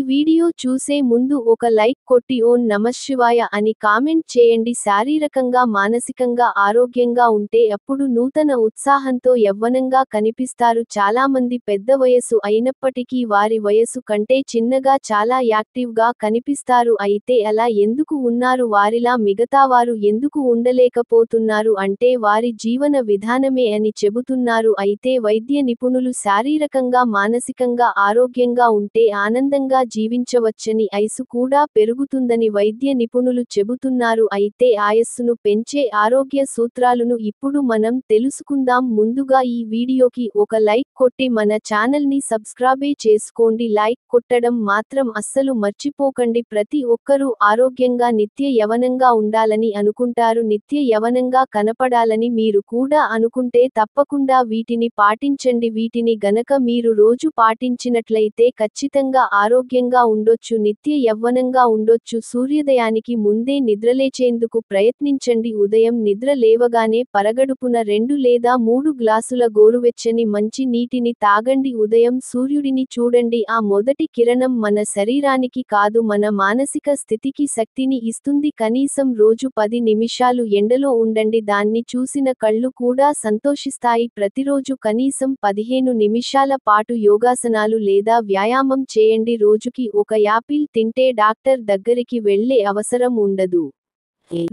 Video చూసే ముందు ఒక లైక్ కొట్టి ఓం నమఃశివాయ అని కామెంట్ చేయండి. శారీరకంగా మానసికంగా ఆరోగ్యంగా ఉంటే అప్పుడు నూతన ఉత్సాహంతో యవ్వనంగా కనిపిస్తారు. చాలామంది పెద్ద వయసు అయినప్పటికీ వారి వయసు కంటే చిన్నగా చాలా యాక్టివ్గా కనిపిస్తారు. అయితే అలా ఎందుకు ఉన్నారు, వారిలా మిగతావారు ఎందుకు ఉండలేకపోతున్నారు అంటే వారి జీవన విధానమే అని చెబుతున్నారు. అయితే వైద్య నిపుణులు శారీరకంగా మానసికంగా ఆరోగ్యంగా ఉంటే ఆనందంగా జీవించవచ్చని, ఆయుస్సు కూడా పెరుగుతుందని వైద్య నిపుణులు చెబుతున్నారు. అయితే ఆయస్సును పెంచే ఆరోగ్య సూత్రాలను ఇప్పుడు మనం తెలుసుకుందాం. ముందుగా ఈ వీడియోకి ఒక లైక్ కొట్టి మన ఛానల్ని సబ్స్క్రైబ్ చేసుకోండి. లైక్ కొట్టడం మాత్రం అస్సలు మర్చిపోకండి. ప్రతి ఒక్కరూ ఆరోగ్యంగా నిత్య యవనంగా ఉండాలని అనుకుంటారు. నిత్య యవనంగా కనపడాలని మీరు కూడా అనుకుంటే తప్పకుండా వీటిని పాటించండి. వీటిని గనక మీరు రోజు పాటించినట్లయితే ఖచ్చితంగా ఆరోగ్యంగా ఉండొచ్చు, నిత్య యవ్వనంగా ఉండొచ్చు. సూర్యోదయానికి ముందే నిద్రలేచేందుకు ప్రయత్నించండి. ఉదయం నిద్ర లేవగానే పరగడుపున 2 లేదా 3 గ్లాసుల గోరువెచ్చని మంచి నీటిని తాగండి. ఉదయం సూర్యుడిని చూడండి. ఆ మొదటి కిరణం మన శరీరానికి కాదు, మన మానసిక స్థితికి శక్తిని ఇస్తుంది. కనీసం రోజు 10 నిమిషాలు ఎండలో ఉండండి, దాన్ని చూసిన కళ్ళు కూడా సంతోషిస్తాయి. ప్రతిరోజు కనీసం 15 నిమిషాల పాటు యోగాసనాలు లేదా వ్యాయామం చేయండి. రోజుకి ఒక యాపిల్ తింటే డాక్టర్ దగ్గరికి వెళ్ళే అవసరం ఉండదు.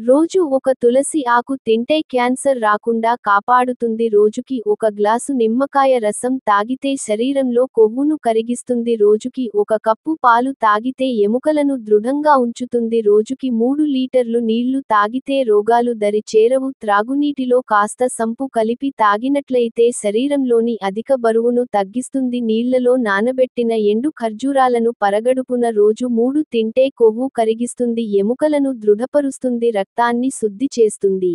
రోజు ఒక తులసి ఆకు తింటే క్యాన్సర్ రాకుండా కాపాడుతుంది. రోజుకి ఒక గ్లాసు నిమ్మకాయ రసం తాగితే శరీరంలో కొవ్వును కరిగిస్తుంది. రోజుకి ఒక కప్పు పాలు తాగితే ఎముకలను దృఢంగా ఉంచుతుంది. రోజుకి 3 లీటర్లు నీళ్లు తాగితే రోగాలు దరి చేరవు. త్రాగునీటిలో కాస్త సంపు కలిపి తాగినట్లయితే శరీరంలోని అధిక బరువును తగ్గిస్తుంది. నీళ్లలో నానబెట్టిన ఎండు ఖర్జూరాలను పరగడుపున రోజు 3 తింటే కొవ్వు కరిగిస్తుంది, ఎముకలను దృఢపరుస్తుంది, రక్తాన్ని శుద్ధి చేస్తుంది.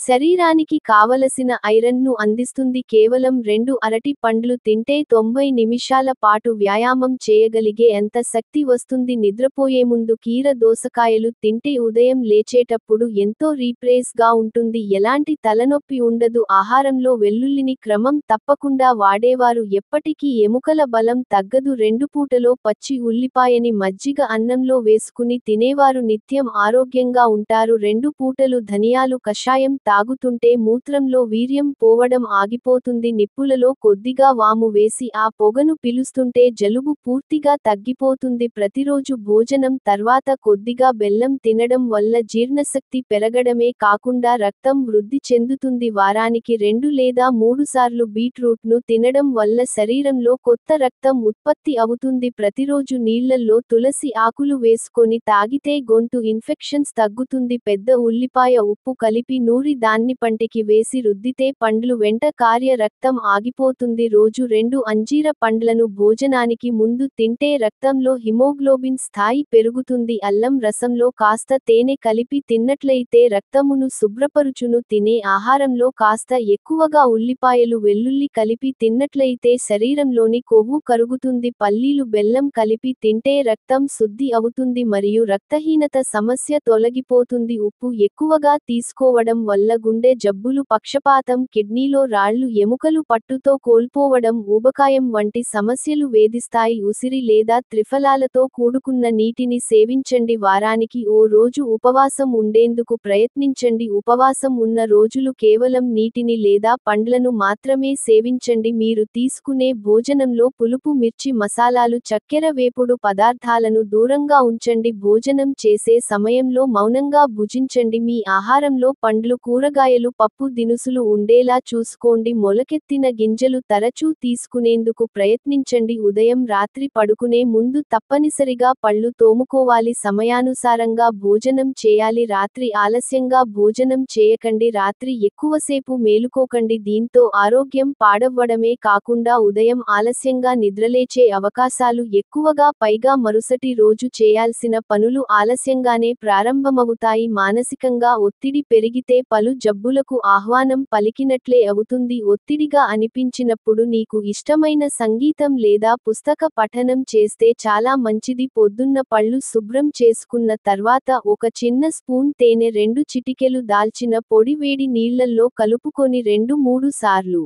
శరీరానికి కావలసిన ఐరన్ను అందిస్తుంది. కేవలం 2 అరటి పండ్లు తింటే 90 నిమిషాల పాటు వ్యాయామం చేయగలిగే అంత శక్తి వస్తుంది. నిద్రపోయే ముందు కీర దోసకాయలు తింటే ఉదయం లేచేటప్పుడు ఎంతో రీఫ్రెష్ గా ఉంటుంది. ఎలాంటి తలనొప్పి ఉండదు. ఆహారంలో వెల్లుల్లిని క్రమం తప్పకుండా వాడేవారు ఎప్పటికీ ఎముకల బలం తగ్గదు. 2 పూటలో పచ్చి ఉల్లిపాయని మజ్జిగ అన్నంలో వేసుకుని తినేవారు నిత్యం ఆరోగ్యంగా ఉంటారు. 2 పూటలు ధనియాలు కషాయం తాగుతుంటే మూత్రంలో వీర్యం పోవడం ఆగిపోతుంది. నిప్పులలో కొద్దిగా వాము వేసి ఆ పొగను పీలుస్తుంటే జలుబు పూర్తిగా తగ్గిపోతుంది. ప్రతిరోజు భోజనం తర్వాత కొద్దిగా బెల్లం తినడం వల్ల జీర్ణశక్తి పెరగడమే కాకుండా రక్తం వృద్ధి చెందుతుంది. వారానికి 2 లేదా 3 సార్లు బీట్రూట్ను తినడం వల్ల శరీరంలో కొత్త రక్తం ఉత్పత్తి అవుతుంది. ప్రతిరోజు నీళ్లల్లో తులసి ఆకులు వేసుకొని తాగితే గొంతు ఇన్ఫెక్షన్స్ తగ్గుతుంది. పెద్ద ఉల్లిపాయ ఉప్పు కలిపి నూరి దాన్ని పంటికి వేసి రుద్దితే పండ్లు వెంట కార్య రక్తం ఆగిపోతుంది. రోజు 2 అంజీర పండ్లను భోజనానికి ముందు తింటే రక్తంలో హిమోగ్లోబిన్ స్థాయి పెరుగుతుంది. అల్లం రసంలో కాస్త తేనె కలిపి తిన్నట్లయితే రక్తమును శుభ్రపరుచును. తినే ఆహారంలో కాస్త ఎక్కువగా ఉల్లిపాయలు వెల్లుల్లి కలిపి తిన్నట్లయితే శరీరంలోని కొవ్వు కరుగుతుంది. పల్లీలు బెల్లం కలిపి తింటే రక్తం శుద్ధి అవుతుంది మరియు రక్తహీనత సమస్య తొలగిపోతుంది. ఉప్పు ఎక్కువగా తీసుకోవడం వల్ల గుండె జబ్బులు, పక్షపాతం, కిడ్నీలో రాళ్లు, ఎముకలు పట్టుతో కోల్పోవడం, ఊబకాయం వంటి సమస్యలు వేధిస్తాయి. ఉసిరి లేదా త్రిఫలాలతో కూడుకున్న నీటిని సేవించండి. వారానికి ఓ రోజు ఉపవాసం ఉండేందుకు ప్రయత్నించండి. ఉపవాసం ఉన్న రోజులు కేవలం నీటిని లేదా పండ్లను మాత్రమే సేవించండి. మీరు తీసుకునే భోజనంలో పులుపు, మిర్చి, మసాలాలు, చక్కెర, వేపుడు పదార్థాలను దూరంగా ఉంచండి. భోజనం చేసే సమయంలో మౌనంగా భుజించండి. మీ ఆహారంలో పండ్లు, కూరగాయలు, పప్పు దినుసులు ఉండేలా చూసుకోండి. మొలకెత్తిన గింజలు తరచూ తీసుకునేందుకు ప్రయత్నించండి. ఉదయం రాత్రి పడుకునే ముందు తప్పనిసరిగా పళ్ళు తోముకోవాలి. సమయానుసారంగా భోజనం చేయాలి. రాత్రి ఆలస్యంగా భోజనం చేయకండి. రాత్రి ఎక్కువసేపు మేలుకోకండి. దీంతో ఆరోగ్యం పాడవ్వడమే కాకుండా ఉదయం ఆలస్యంగా నిద్రలేచే అవకాశాలు ఎక్కువగా, పైగా మరుసటి రోజు చేయాల్సిన పనులు ఆలస్యంగానే ప్రారంభమవుతాయి. మానసికంగా ఒత్తిడి పెరిగితే పలు జబ్బులకు ఆహ్వానం పలికినట్లే అవుతుంది. ఒత్తిడిగా అనిపించినప్పుడు నీకు ఇష్టమైన సంగీతం లేదా పుస్తక పఠనం చేస్తే చాలా మంచిది. పొద్దున్న పళ్ళు శుభ్రం చేసుకున్న తర్వాత ఒక చిన్న స్పూన్ తేనె, 2 చిటికెలు దాల్చిన పొడి వేడి నీళ్లల్లో కలుపుకొని 2-3 సార్లు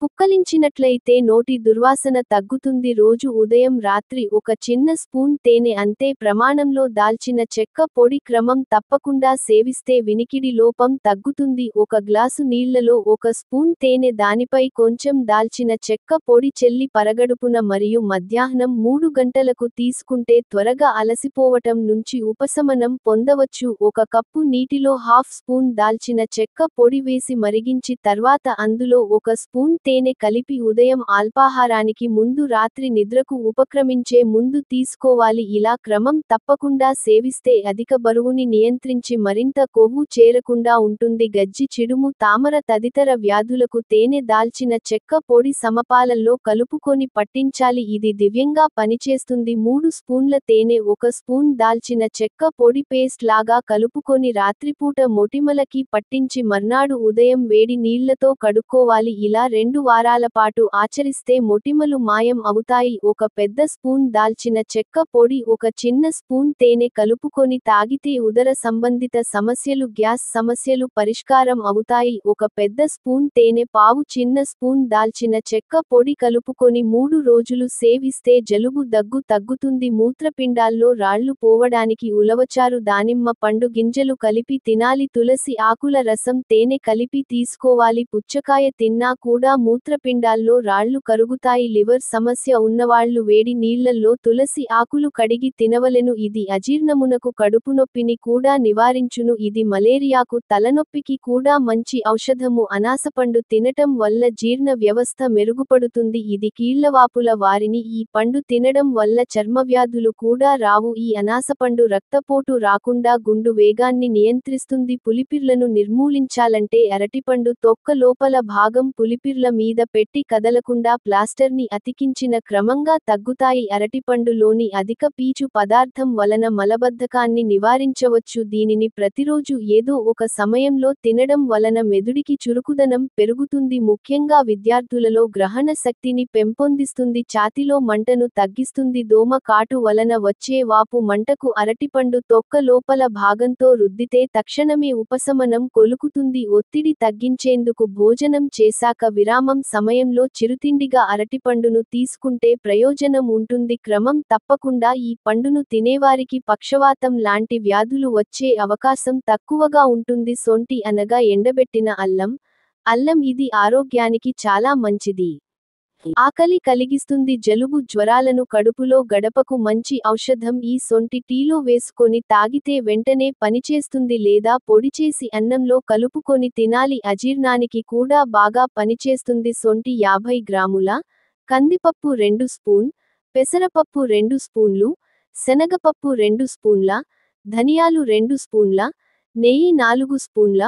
పుక్కలించినట్లయితే నోటి దుర్వాసన తగ్గుతుంది. రోజు ఉదయం రాత్రి ఒక చిన్న స్పూన్ తేనె అంతే ప్రమాణంలో దాల్చిన చెక్క పొడి క్రమం తప్పకుండా సేవిస్తే వినికిడి లోపం తగ్గుతుంది. ఒక గ్లాసు నీళ్లలో ఒక స్పూన్ తేనె దానిపై కొంచెం దాల్చిన చెక్క పొడి చెల్లి పరగడుపున మరియు మధ్యాహ్నం 3 గంటలకు తీసుకుంటే త్వరగా అలసిపోవటం నుంచి ఉపశమనం పొందవచ్చు. ఒక కప్పు నీటిలో హాఫ్ స్పూన్ దాల్చిన చెక్క పొడి వేసి మరిగించి తర్వాత అందులో ఒక స్పూన్ తేనె కలిపి ఉదయం అల్పాహారానికి ముందు రాత్రి నిద్రకు ఉపక్రమించే ముందు తీసుకోవాలి. ఇలా క్రమం తప్పకుండా సేవిస్తే అధిక బరువుని నియంత్రించి మరింత కొవ్వు చేరకుండా ఉంటుంది. గజ్జి చిడుము తామర తదితర వ్యాధులకు తేనె దాల్చిన చెక్క పొడి సమపాలల్లో కలుపుకొని పట్టించాలి. ఇది దివ్యంగా పనిచేస్తుంది. 3 స్పూన్ల తేనె 1 స్పూన్ దాల్చిన చెక్క పొడి పేస్ట్ లాగా కలుపుకొని రాత్రిపూట మొటిమలకి పట్టించి మర్నాడు ఉదయం వేడి నీళ్లతో కడుక్కోవాలి. ఇలా 2 వారాల పాటు ఆచరిస్తే మొటిమలు మాయం అవుతాయి. ఒక పెద్ద స్పూన్ దాల్చిన చెక్క పొడి ఒక చిన్న స్పూన్ తేనె కలుపుకొని తాగితే ఉదర సంబంధిత సమస్యలు గ్యాస్ సమస్యలు పరిష్కారం అవుతాయి. ఒక పెద్ద స్పూన్ తేనె పావు చిన్న స్పూన్ దాల్చిన చెక్క పొడి కలుపుకొని 3 రోజులు సేవిస్తే జలుబు దగ్గు తగ్గుతుంది. మూత్రపిండాల్లో రాళ్లు పోవడానికి ఉలవచారు దానిమ్మ పండు గింజలు కలిపి తినాలి. తులసి ఆకుల రసం తేనె కలిపి తీసుకోవాలి. పుచ్చకాయ తిన్నా కూడా మూత్రపిండాల్లో రాళ్లు కరుగుతాయి. లివర్ సమస్య ఉన్నవాళ్లు వేడి నీళ్లల్లో తులసి ఆకులు కడిగి తినవలెను. ఇది అజీర్ణమునకు కడుపునొప్పిని కూడా నివారించును. ఇది మలేరియాకు తలనొప్పికి కూడా మంచి ఔషధము. అనాసపండు తినటం వల్ల జీర్ణ వ్యవస్థ మెరుగుపడుతుంది. ఇది కీళ్లవాపుల వారిని ఈ పండు తినడం వల్ల చర్మవ్యాధులు కూడా రావు. ఈ అనాసపండు రక్తపోటు రాకుండా గుండు వేగాన్ని నియంత్రిస్తుంది. పులిపిర్లను నిర్మూలించాలంటే అరటిపండు తొక్క లోపల భాగం పులిపిర్ల మీద పెట్టి కదలకుండా ప్లాస్టర్ని అతికించిన క్రమంగా తగ్గుతాయి. అరటిపండులోని అధిక పీచు పదార్థం వలన మలబద్ధకాన్ని నివారించవచ్చు. దీనిని ప్రతిరోజు ఏదో ఒక సమయంలో తినడం వలన మెదుడికి చురుకుదనం పెరుగుతుంది. ముఖ్యంగా విద్యార్థులలో గ్రహణ శక్తిని పెంపొందిస్తుంది. ఛాతిలో మంటను తగ్గిస్తుంది. దోమ కాటు వలన వచ్చే వాపు మంటకు అరటిపండు తొక్క లోపల భాగంతో రుద్దితే తక్షణమే ఉపశమనం కొలుకుతుంది. ఒత్తిడి తగ్గించేందుకు భోజనం చేశాక విరామం సమయంలో చిరుతిండిగా అరటిపండును తీసుకుంటే ప్రయోజనం ఉంటుంది. క్రమం తప్పకుండా ఈ పండును తినేవారికి పక్షవాతం లాంటి వ్యాధులు వచ్చే అవకాశం తక్కువగా ఉంటుంది. సొంటి అనగా ఎండబెట్టిన అల్లం. అల్లం ఇది ఆరోగ్యానికి చాలా మంచిది. ఆకలి కలిగిస్తుంది. జలుబు జ్వరాలను కడుపులో గడపకు మంచి ఔషధం. ఈ సొంటి టీలో వేసుకొని తాగితే వెంటనే పనిచేస్తుంది. లేదా పొడిచేసి అన్నంలో కలుపుకొని తినాలి. అజీర్ణానికి కూడా బాగా పనిచేస్తుంది. సొంటి 50 గ్రాముల, కందిపప్పు 2 స్పూన్, పెసరపప్పు 2 స్పూన్లు, శనగపప్పు 2 స్పూన్ల, ధనియాలు 2 స్పూన్ల, నెయ్యి 4 స్పూన్ల,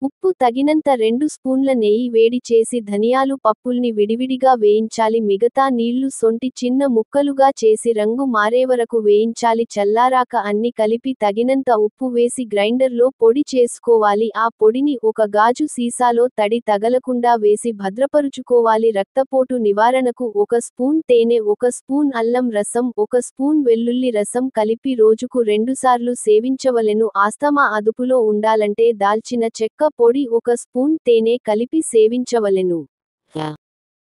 ఉప్పు తగినంత 2 స్పూన్ల నెయ్యి వేడి చేసి ధనియాలు పప్పుల్ని విడివిడిగా వేయించాలి. మిగతా నీళ్లు సొంటి చిన్న ముక్కలుగా చేసి రంగు మారేవరకు వేయించాలి. చల్లారాక అన్ని కలిపి తగినంత ఉప్పు వేసి గ్రైండర్లో పొడి చేసుకోవాలి. ఆ పొడిని ఒక గాజు సీసాలో తడి తగలకుండా వేసి భద్రపరుచుకోవాలి. రక్తపోటు నివారణకు 1 స్పూన్ తేనె, 1 స్పూన్ అల్లం రసం, 1 స్పూన్ వెల్లుల్లి రసం కలిపి రోజుకు 2 సార్లు సేవించవలెను. ఆస్తమా అదుపులో ఉండాలంటే దాల్చిన చెక్క పొడి 1 స్పూన్ తేనె కలిపి సేవించవలెను.